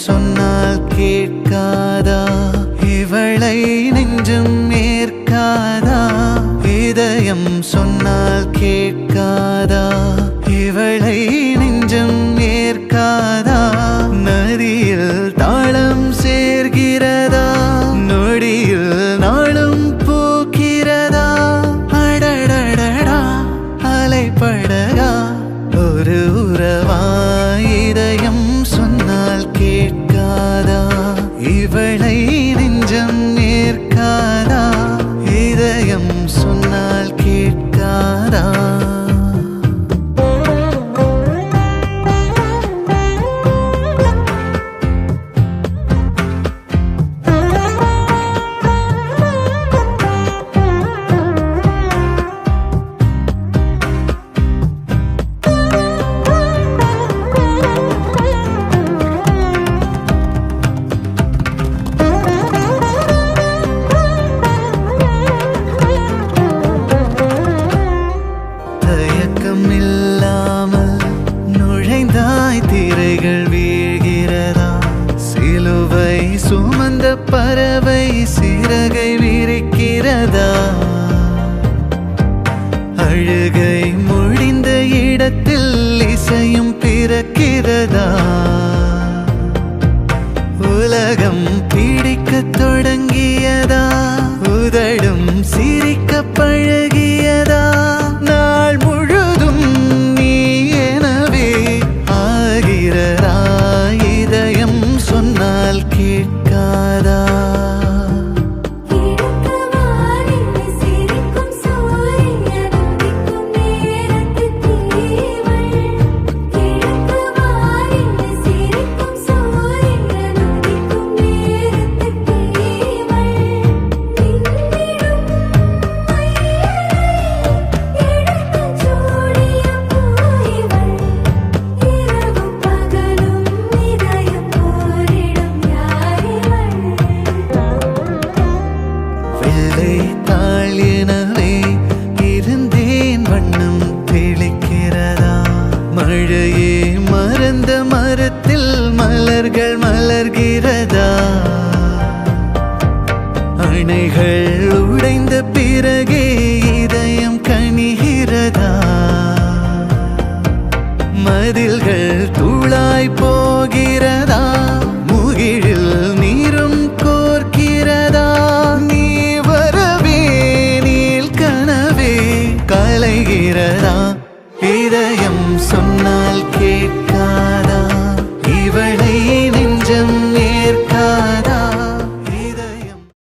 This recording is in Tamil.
சொன்னால் கேட்காதா? இவளை நெஞ்சம் ஏற்காதா? இதயம் சொன்னால் கேட்காதா? இவளை நெஞ்சம் ஏற்காதா? நதியில் தாளம் சேர்கிறதா? நொடியில் நாளும் பூக்கிறதா? அடடடடா அலைப்படகா ஒரு உறவா? இதயம் சொன்னால் கேட்காதா? இவளை நெஞ்சம் ஏற்காதா? இதயம் சொன்னால் கேட்காதா? இல்லாமல் நுழைந்தாய் திரைகள் வீழ்கிறதா? சிலுவை சுமந்த பறவை சிறகை விரிக்கிறதா? அழுகை முடிந்த இடத்தில் இசையும் பிறக்கிறதா? உலகம் பிடிக்கத் தொடங்கியதா? உதடும் சிரிக்க பழகியதா? நாள் முழுதும் நீ எனவே ஆகிறதா? இதயம் சொன்னால் கேட்காதா? வெள்ளை தாள் எனவே இருந்தேன் வண்ணம் தெளிக்கிறதா? மழையே மறந்த மரத்தில் மலர்கள் மலர்கிறதா? அணைகள் உடைந்த பிறகே இதயம் கனிகிறதா? மதில்கள் தூளாய் போகிறதா?